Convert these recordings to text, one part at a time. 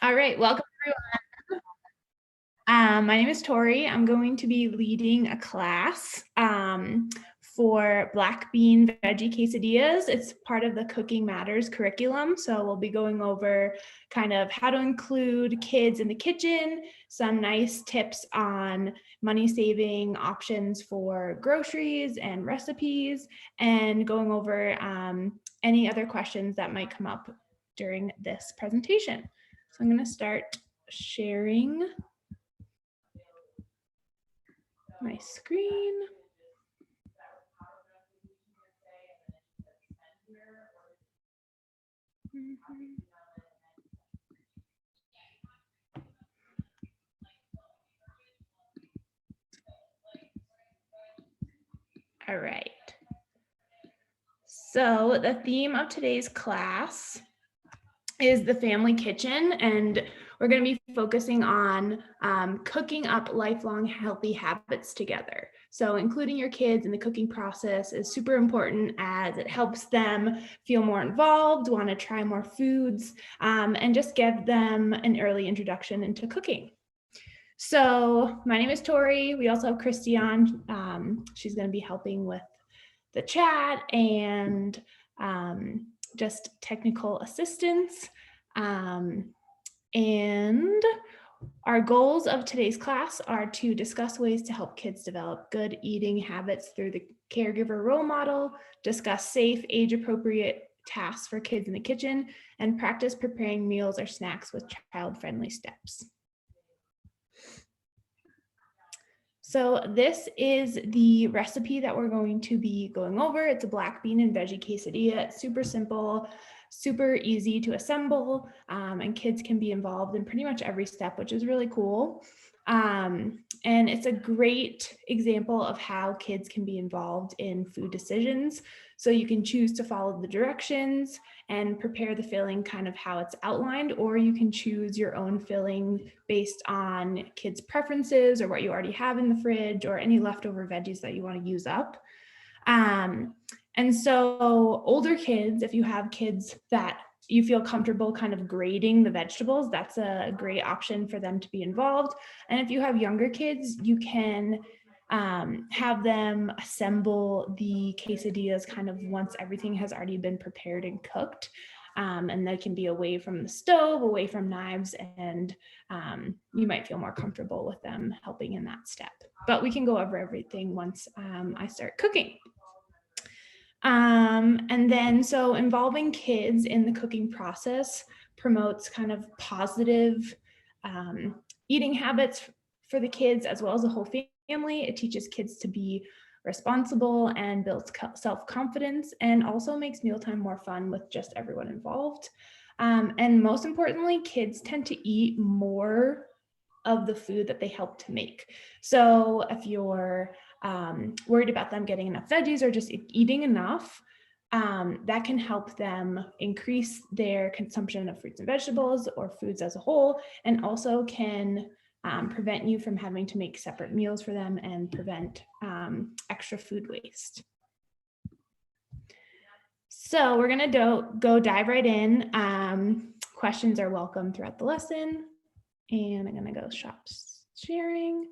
All right, welcome everyone. My name is Tori. I'm going to be leading a class for black bean veggie quesadillas. It's part of the Cooking Matters curriculum. So we'll be going over kind of how to include kids in the kitchen, some nice tips on money saving options for groceries and recipes, and going over any other questions that might come up during this presentation. So I'm going to start sharing my screen. All right. So the theme of today's class is the family kitchen, and we're going to be focusing on cooking up lifelong healthy habits together. So including your kids in the cooking process is super important as it helps them feel more involved, want to try more foods, and just give them an early introduction into cooking. So my name is Tori. We also have Christy on. She's going to be helping with the chat and just technical assistance. And our goals of today's class are to discuss ways to help kids develop good eating habits through the caregiver role model, discuss safe, age-appropriate tasks for kids in the kitchen, and practice preparing meals or snacks with child-friendly steps. So this is the recipe that we're going to be going over. It's a black bean and veggie quesadilla. It's super simple, super easy to assemble, and kids can be involved in pretty much every step, which is really cool. And it's a great example of how kids can be involved in food decisions. So you can choose to follow the directions and prepare the filling kind of how it's outlined, or you can choose your own filling based on kids' preferences or what you already have in the fridge or any leftover veggies that you want to use up. And so older kids, if you have kids that you feel comfortable kind of grading the vegetables, that's a great option for them to be involved. And if you have younger kids, you can have them assemble the quesadillas kind of once everything has already been prepared and cooked. And they can be away from the stove, away from knives, and you might feel more comfortable with them helping in that step. But we can go over everything once I start cooking. And then so involving kids in the cooking process promotes kind of positive eating habits for the kids as well as the whole family. It teaches kids to be responsible and builds self-confidence, and also makes mealtime more fun with just everyone involved. And most importantly, kids tend to eat more of the food that they help to make. So if you're worried about them getting enough veggies or just eating enough, that can help them increase their consumption of fruits and vegetables or foods as a whole, and also can prevent you from having to make separate meals for them and prevent extra food waste. So we're gonna go dive right in. Questions are welcome throughout the lesson. And I'm gonna go stop sharing.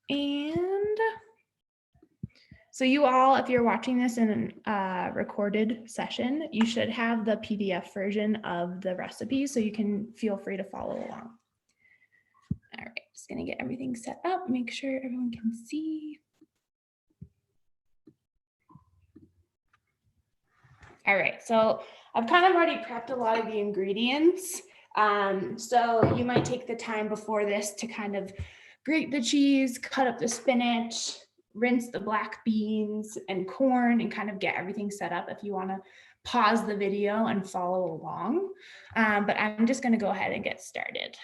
And so you all, if you're watching this in a recorded session, you should have the PDF version of the recipe, so you can feel free to follow along. All right, just gonna get everything set up, make sure everyone can see. All right, so I've kind of already prepped a lot of the ingredients. So you might take the time before this to kind of grate the cheese, cut up the spinach, rinse the black beans and corn, and kind of get everything set up if you want to pause the video and follow along. But I'm just going to go ahead and get started.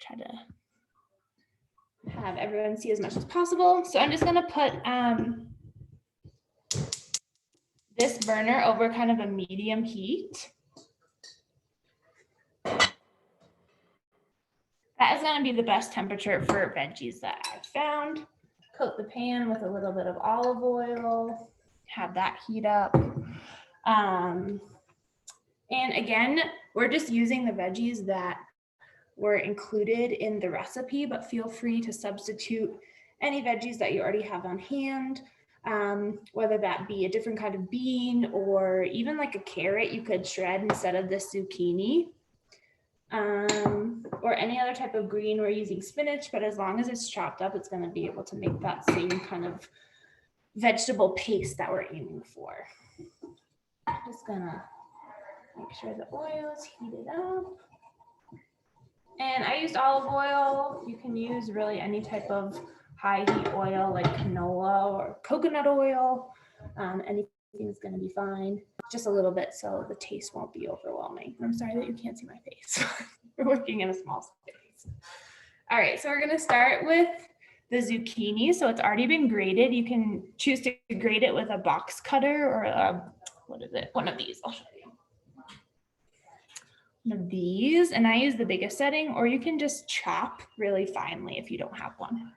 Try to have everyone see as much as possible. So I'm just going to put this burner over kind of a medium heat. That is going to be the best temperature for veggies that I've found. Coat the pan with a little bit of olive oil, have that heat up. And again, we're just using the veggies that were included in the recipe, but feel free to substitute any veggies that you already have on hand, whether that be a different kind of bean or even like a carrot you could shred instead of the zucchini, or any other type of green. We're using spinach, but as long as it's chopped up, it's going to be able to make that same kind of vegetable paste that we're aiming for. Just gonna make sure the oil is heated up. And I used olive oil. You can use really any type of high heat oil like canola or coconut oil. Anything's gonna be fine. Just a little bit so the taste won't be overwhelming. I'm sorry that you can't see my face. We're working in a small space. All right, so we're gonna start with the zucchini. So it's already been grated. You can choose to grate it with a box cutter or what is it? One of these, I'll show you. One of these, and I use the biggest setting, or you can just chop really finely if you don't have one.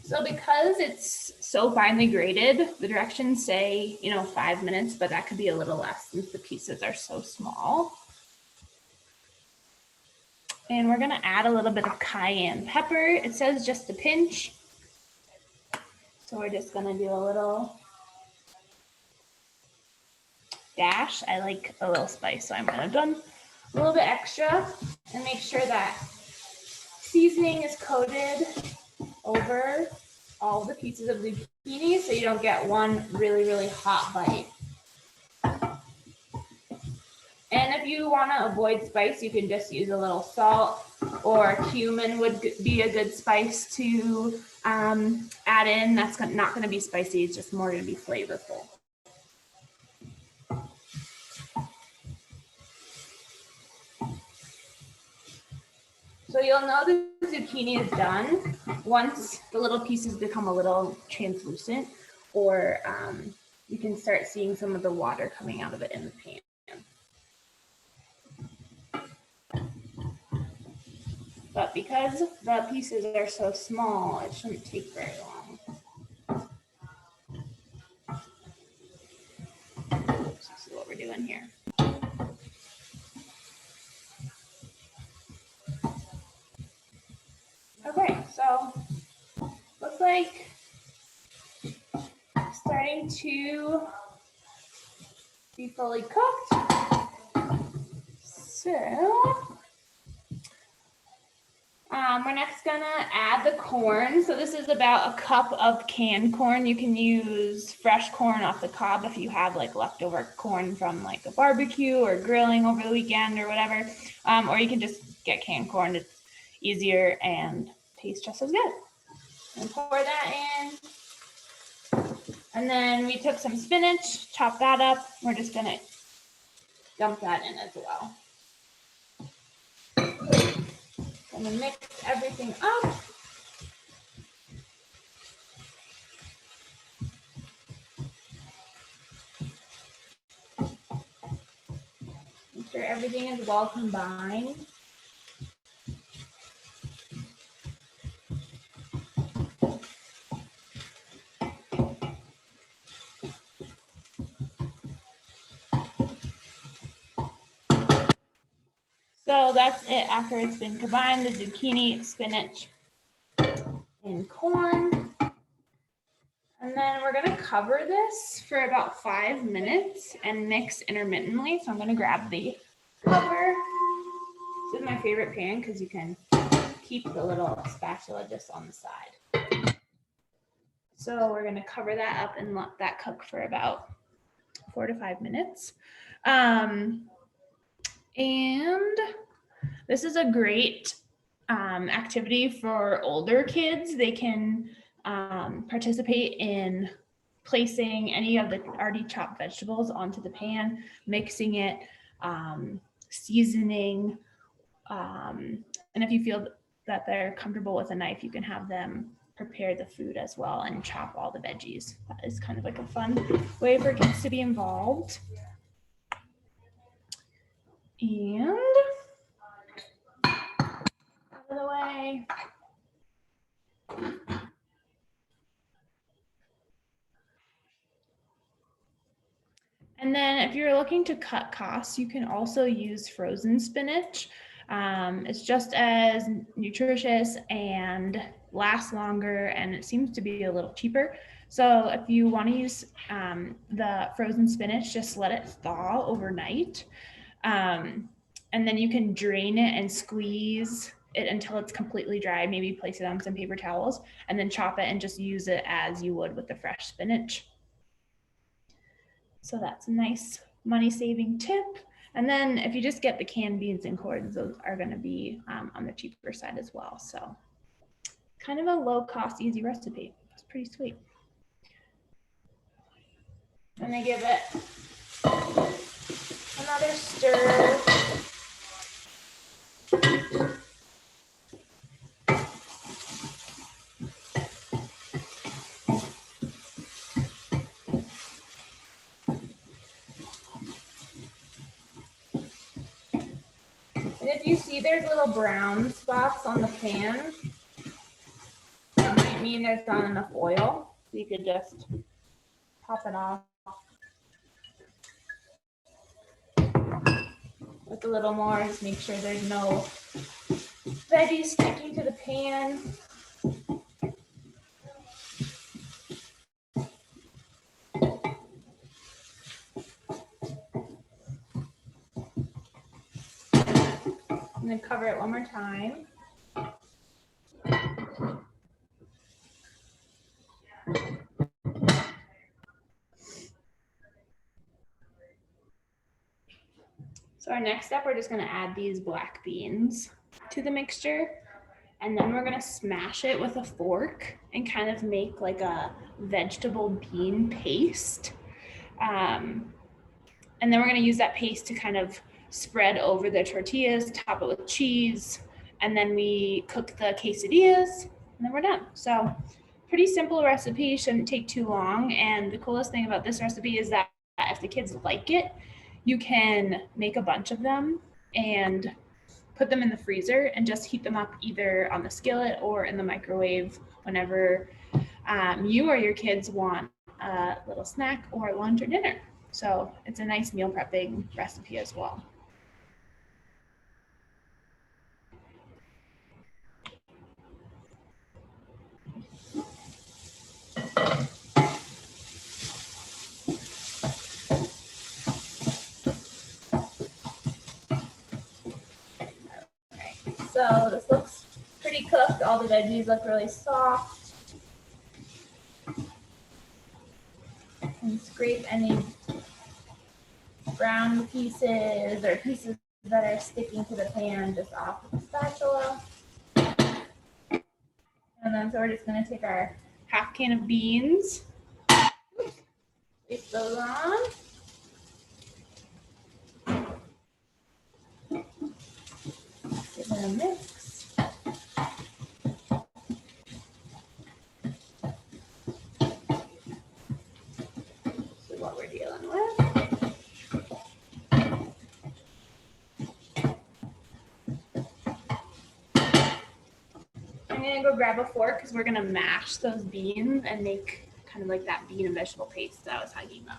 So because it's so finely grated, the directions say, 5 minutes, but that could be a little less since the pieces are so small. And we're gonna add a little bit of cayenne pepper. It says just a pinch. So we're just gonna do a little dash. I like a little spice, so I might have done a little bit extra, and make sure that seasoning is coated over all the pieces of zucchini so you don't get one really, really hot bite. And if you want to avoid spice, you can just use a little salt, or cumin would be a good spice to add in. That's not going to be spicy, it's just more going to be flavorful. So you'll know the zucchini is done once the little pieces become a little translucent, or you can start seeing some of the water coming out of it in the pan. But because the pieces are so small, it shouldn't take very long. This is what we're doing here. Okay, so looks like starting to be fully cooked. So we're next gonna add the corn. So this is about a cup of canned corn. You can use fresh corn off the cob if you have like leftover corn from like a barbecue or grilling over the weekend or whatever. Or you can just get canned corn. It's easier and tastes just as good. And pour that in. And then we took some spinach, chopped that up. We're just gonna dump that in as well. I'm gonna mix everything up. Make sure everything is well combined. So that's it after it's been combined, the zucchini, spinach, and corn. And then we're gonna cover this for about 5 minutes and mix intermittently. So I'm gonna grab the cover. This is my favorite pan because you can keep the little spatula just on the side. So we're gonna cover that up and let that cook for about 4 to 5 minutes. And this is a great activity for older kids. They can participate in placing any of the already chopped vegetables onto the pan, mixing it, seasoning. And if you feel that they're comfortable with a knife, you can have them prepare the food as well and chop all the veggies. That is kind of like a fun way for kids to be involved. And out of the way. And then if you're looking to cut costs, you can also use frozen spinach. It's just as nutritious and lasts longer, and it seems to be a little cheaper. So if you want to use the frozen spinach, just let it thaw overnight. And then you can drain it and squeeze it until it's completely dry. Maybe place it on some paper towels and then chop it and just use it as you would with the fresh spinach. So that's a nice money saving tip. And then if you just get the canned beans and cords, those are going to be on the cheaper side as well. So kind of a low cost, easy recipe. It's pretty sweet. And I give it another stir. And if you see there's little brown spots on the pan, that might mean there's not enough oil. So you could just pop it off with a little more. Just make sure there's no veggies sticking to the pan. And then cover it one more time. So our next step, we're just going to add these black beans to the mixture, and then we're going to smash it with a fork and kind of make like a vegetable bean paste. And then we're going to use that paste to kind of spread over the tortillas, top it with cheese, and then we cook the quesadillas, and then we're done. So pretty simple recipe, shouldn't take too long. And the coolest thing about this recipe is that if the kids like it, you can make a bunch of them and put them in the freezer and just heat them up either on the skillet or in the microwave whenever you or your kids want a little snack or lunch or dinner. So it's a nice meal prepping recipe as well. Okay, so this looks pretty cooked. All the veggies look really soft. And scrape any brown pieces or pieces that are sticking to the pan just off with the spatula. And then so we're just going to take our half can of beans, place those on. Give it a mix. This is what we're dealing with. I'm going to go grab a fork because we're going to mash those beans and make kind of like that bean and vegetable paste that I was talking about.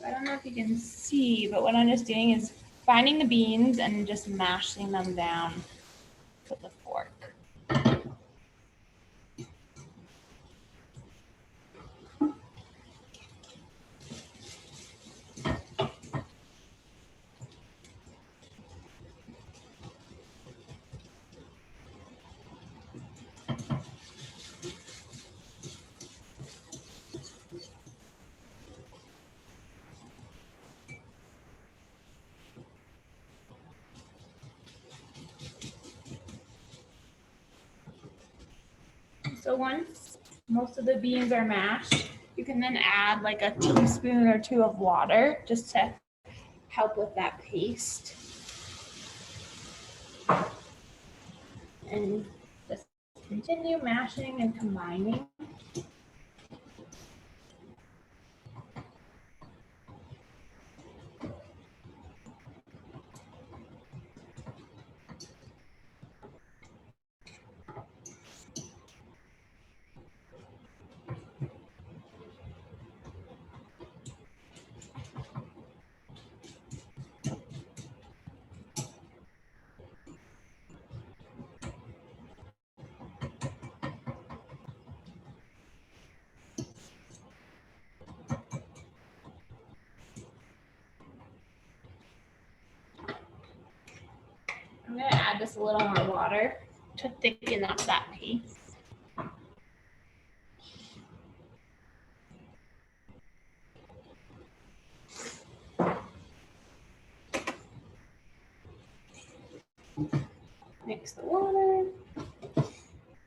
I don't know if you can see, but what I'm just doing is finding the beans and just mashing them down with the fork. So once most of the beans are mashed, you can then add like a teaspoon or two of water just to help with that paste. And just continue mashing and combining. I'm going to add just a little more water to thicken up that paste. Mix the water.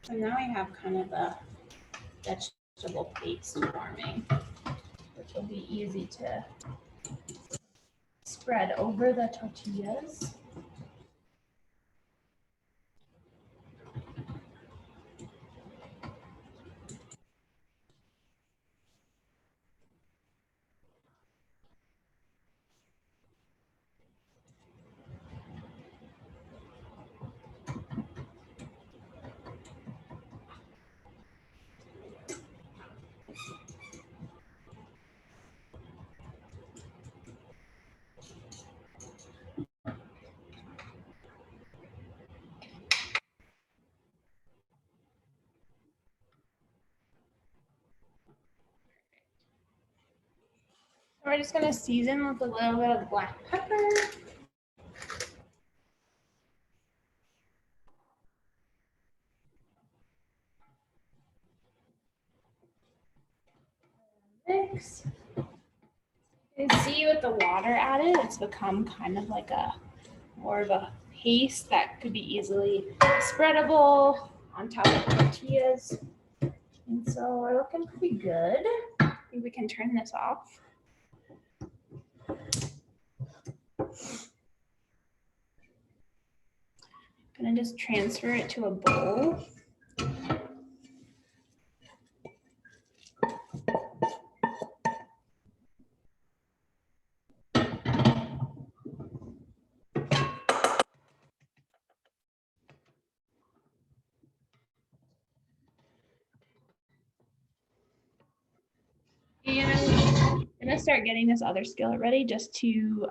And now we have kind of a vegetable paste forming, which will be easy to spread over the tortillas. We're just going to season with a little bit of black pepper. Mix. You can see with the water added, it's become kind of like a more of a paste that could be easily spreadable on top of tortillas. And so we're looking pretty good. I think we can turn this off. I'm gonna just transfer it to a bowl. And I'm gonna start getting this other skillet ready just to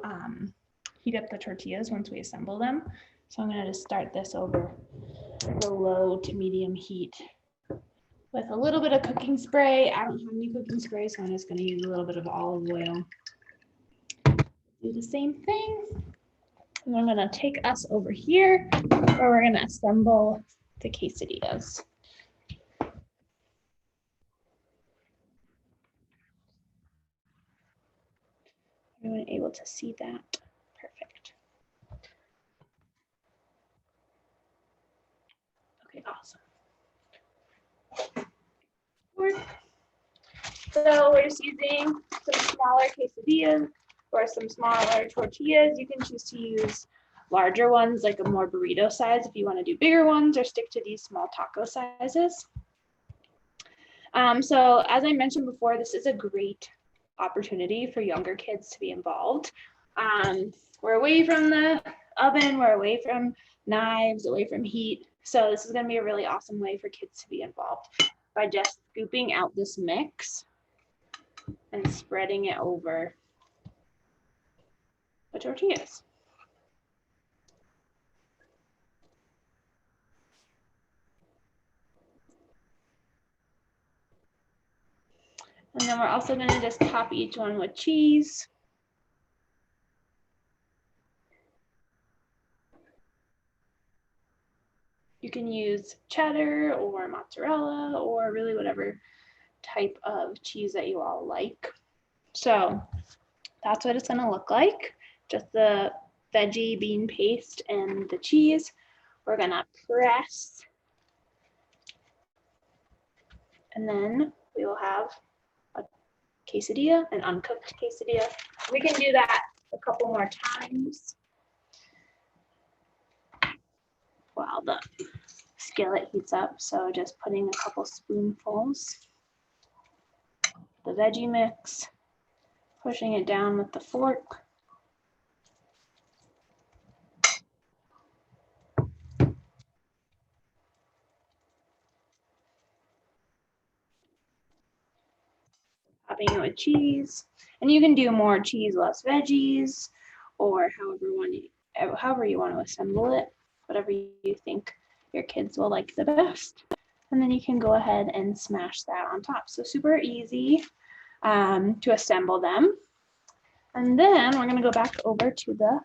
heat up the tortillas once we assemble them. So I'm gonna just start this over the low to medium heat with a little bit of cooking spray. I don't have any cooking spray, so I'm just gonna use a little bit of olive oil. Do the same thing. And I'm gonna take us over here where we're gonna assemble the quesadillas. Everyone able to see that? Perfect. Okay, awesome. So we're just using some smaller quesadillas or some smaller tortillas. You can choose to use larger ones, like a more burrito size if you want to do bigger ones, or stick to these small taco sizes. So as I mentioned before, this is a great opportunity for younger kids to be involved. We're away from the oven, we're away from knives, away from heat. So this is going to be a really awesome way for kids to be involved by just scooping out this mix and spreading it over the tortillas. And then we're also going to just top each one with cheese. You can use cheddar or mozzarella or really whatever type of cheese that you all like. So that's what it's going to look like. Just the veggie bean paste and the cheese. We're going to press. And then we will have a quesadilla, an uncooked quesadilla. We can do that the couple more times while the skillet heats up. So just putting a couple spoonfuls of the veggie mix, pushing it down with the fork. Topping it with cheese. And you can do more cheese, less veggies, or however you want to assemble it, whatever you think your kids will like the best. And then you can go ahead and smash that on top. So super easy to assemble them. And then we're going to go back over to the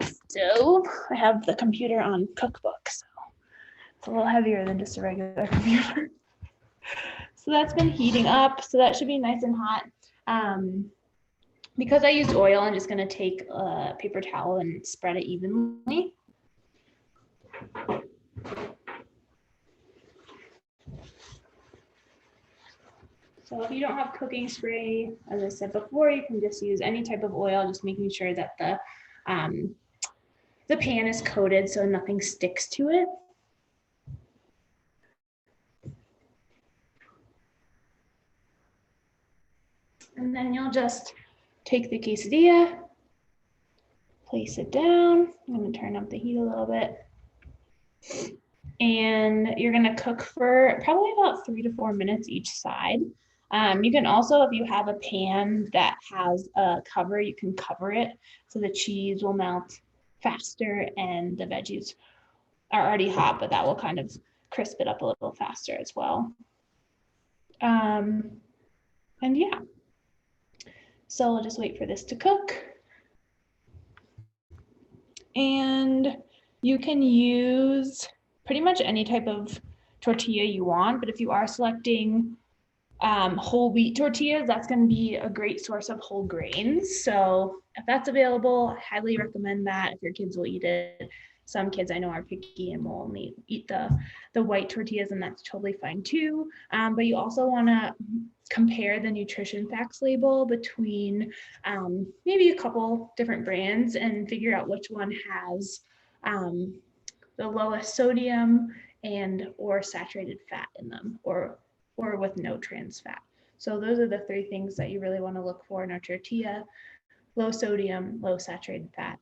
stove. I have the computer on cookbook, so it's a little heavier than just a regular computer. So that's been heating up, so that should be nice and hot. Because I used oil, I'm just going to take a paper towel and spread it evenly. So if you don't have cooking spray, as I said before, you can just use any type of oil, just making sure that the pan is coated so nothing sticks to it. And then you'll just take the quesadilla, place it down. I'm going to turn up the heat a little bit. And you're going to cook for probably about 3 to 4 minutes each side. You can also, if you have a pan that has a cover, you can cover it so the cheese will melt faster and the veggies are already hot, but that will kind of crisp it up a little faster as well. And yeah, so we'll just wait for this to cook. And you can use pretty much any type of tortilla you want, but if you are selecting whole wheat tortillas, that's going to be a great source of whole grains. So if that's available, I highly recommend that if your kids will eat it. Some kids I know are picky and will only eat the white tortillas, and that's totally fine too. But you also want to compare the nutrition facts label between maybe a couple different brands and figure out which one has the lowest sodium and or saturated fat in them, or with no trans fat. So those are the 3 things that you really want to look for in a tortilla: low sodium, low saturated fat,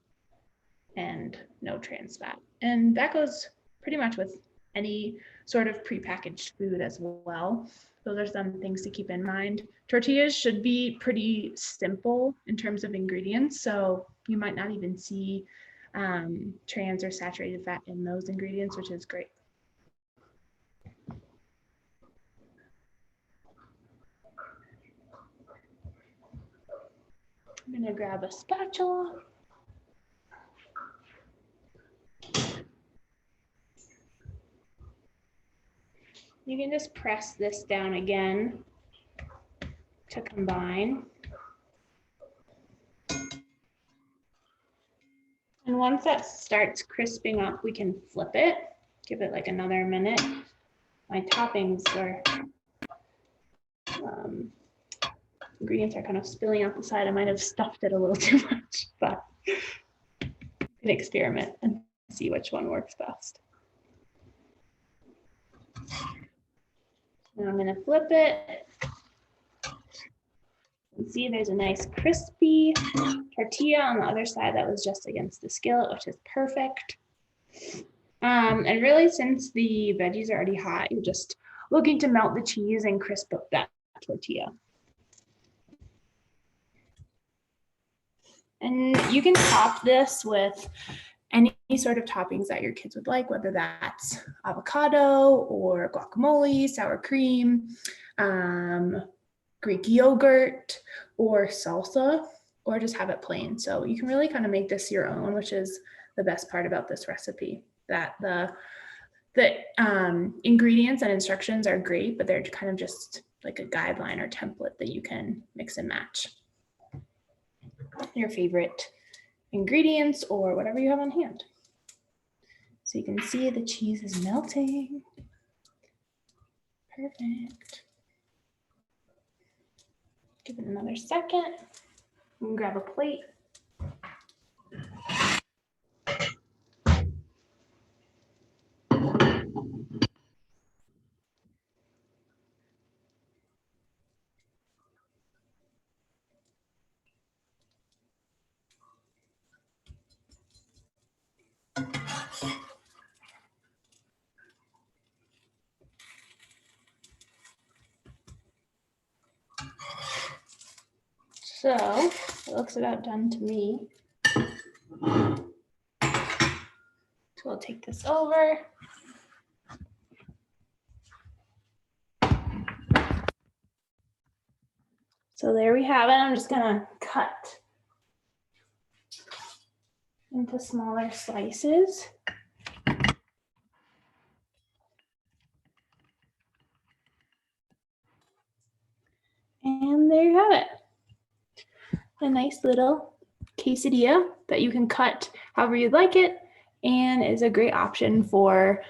and no trans fat. And that goes pretty much with any sort of prepackaged food as well. Those are some things to keep in mind. Tortillas should be pretty simple in terms of ingredients, so you might not even see trans or saturated fat in those ingredients, which is great. I'm going to grab a spatula. You can just press this down again to combine. And once that starts crisping up, we can flip it, give it like another minute. My toppings are, ingredients are kind of spilling out the side. I might have stuffed it a little too much, but you can experiment and see which one works best. Now I'm going to flip it. You can see there's a nice crispy tortilla on the other side that was just against the skillet, which is perfect. And really, since the veggies are already hot, you're just looking to melt the cheese and crisp up that tortilla. And you can top this with any sort of toppings that your kids would like, whether that's avocado or guacamole, sour cream, Greek yogurt, or salsa, or just have it plain. So you can really kind of make this your own, which is the best part about this recipe, that the ingredients and instructions are great, but they're kind of just like a guideline or template that you can mix and match your favorite ingredients or whatever you have on hand. So you can see the cheese is melting. Perfect. Give it another second. can grab a plate. So it looks about done to me. So we'll take this over. So there we have it. I'm just gonna cut into smaller slices. And there you have it. A nice little quesadilla that you can cut however you'd like it, and is a great option for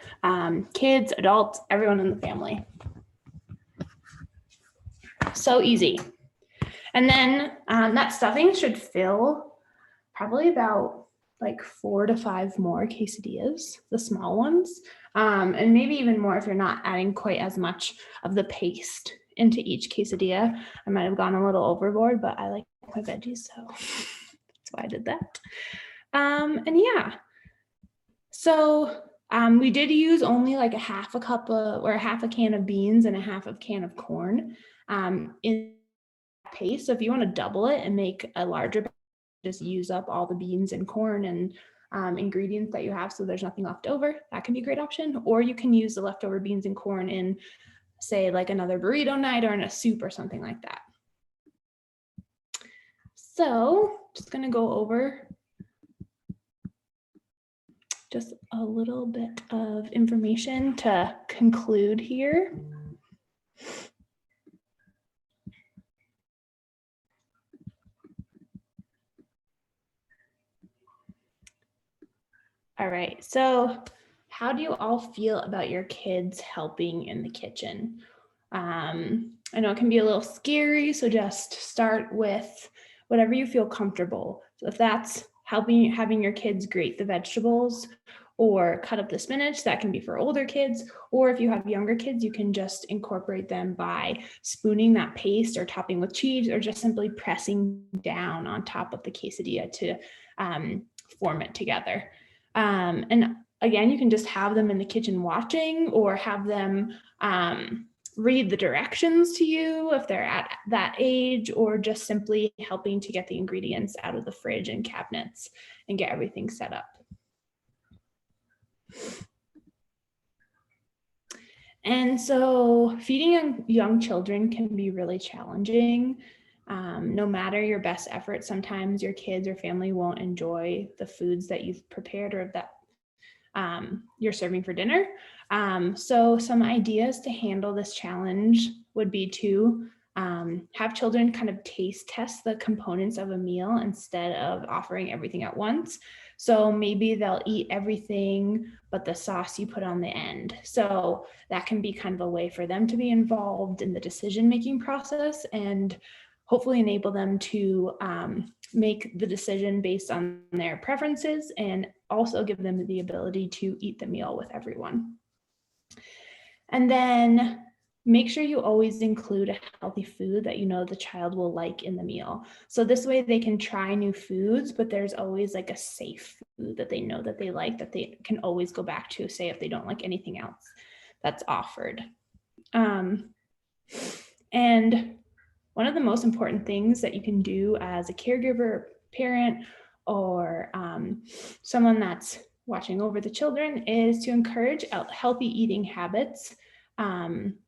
kids, adults, everyone in the family. So easy. And then that stuffing should fill probably about like 4 to 5 more quesadillas, the small ones, and maybe even more if you're not adding quite as much of the paste into each quesadilla. I might have gone a little overboard, but I like my veggies, so that's why I did that. And yeah, so we did use only like a half a cup of, or a half a can of beans and a half a can of corn in paste. So if you want to double it and make a larger batch, just use up all the beans and corn and ingredients that you have so there's nothing left over. That can be a great option. Or you can use the leftover beans and corn in, say, like another burrito night or in a soup or something like that. So just going to go over just a little bit of information to conclude here. All right, so how do you all feel about your kids helping in the kitchen? I know it can be a little scary, so just start with whatever you feel comfortable. So if that's having your kids grate the vegetables or cut up the spinach, that can be for older kids. Or if you have younger kids, you can just incorporate them by spooning that paste or topping with cheese, or just simply pressing down on top of the quesadilla to form it together. And again, you can just have them in the kitchen watching, or have them read the directions to you if they're at that age, or just simply helping to get the ingredients out of the fridge and cabinets and get everything set up. And so feeding young children can be really challenging. No matter your best effort, sometimes your kids or family won't enjoy the foods that you've prepared or that you're serving for dinner. So some ideas to handle this challenge would be to have children kind of taste test the components of a meal instead of offering everything at once. So maybe they'll eat everything but the sauce you put on the end. So that can be kind of a way for them to be involved in the decision-making process, and hopefully enable them to make the decision based on their preferences, and also give them the ability to eat the meal with everyone. And then make sure you always include a healthy food that you know the child will like in the meal. So this way they can try new foods, but there's always like a safe food that they know that they like, that they can always go back to, say if they don't like anything else that's offered. And one of the most important things that you can do as a caregiver, parent, or someone that's watching over the children is to encourage healthy eating habits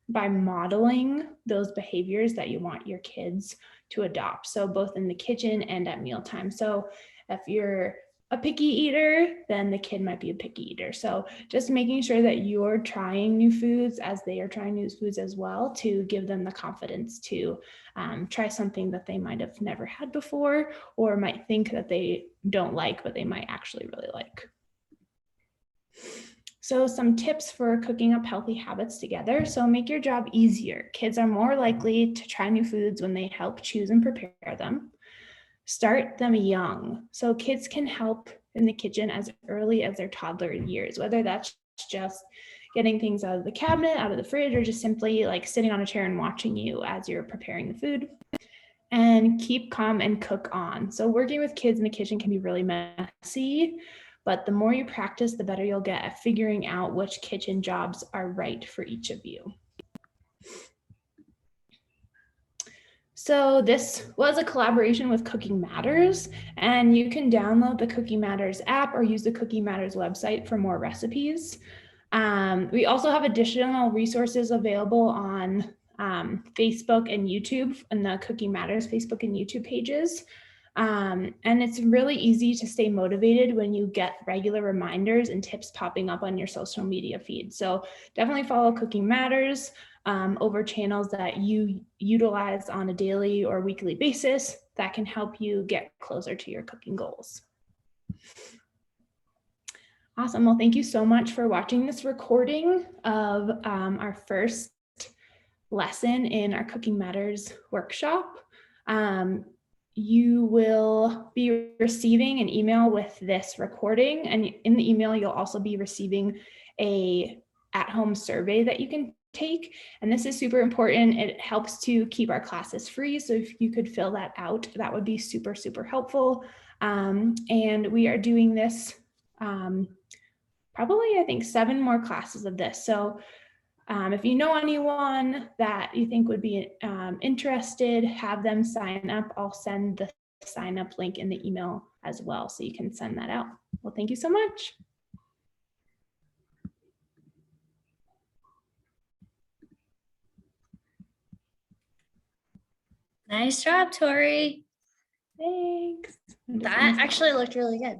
by modeling those behaviors that you want your kids to adopt. So both in the kitchen and at mealtime. So if you're a picky eater, then the kid might be a picky eater. So just making sure that you're trying new foods as they are trying new foods as well, to give them the confidence to try something that they might have never had before, or might think that they don't like, but they might actually really like. So some tips for cooking up healthy habits together. So make your job easier. Kids are more likely to try new foods when they help choose and prepare them. start them young. So kids can help in the kitchen as early as their toddler years, whether that's just getting things out of the cabinet, out of the fridge, or just simply like sitting on a chair and watching you as you're preparing the food. And keep calm and cook on. So working with kids in the kitchen can be really messy, but the more you practice, the better you'll get at figuring out which kitchen jobs are right for each of you. So this was a collaboration with Cooking Matters, and you can download the Cooking Matters app or use the Cooking Matters website for more recipes. We also have additional resources available on Facebook and YouTube, and the Cooking Matters Facebook and YouTube pages. And it's really easy to stay motivated when you get regular reminders and tips popping up on your social media feed. So definitely follow Cooking Matters over channels that you utilize on a daily or weekly basis that can help you get closer to your cooking goals. Awesome. Well, thank you so much for watching this recording of our first lesson in our Cooking Matters workshop. You will be receiving an email with this recording, and in the email, you'll also be receiving a at-home survey that you can take. And this is super important. It helps to keep our classes free. So if you could fill that out, that would be super, super helpful. And we are doing this probably, I think, 7 more classes of this. So if you know anyone that you think would be interested, have them sign up. I'll send the sign up link in the email as well, so you can send that out. Well, thank you so much. Nice job, Tori. Thanks. That actually looked really good.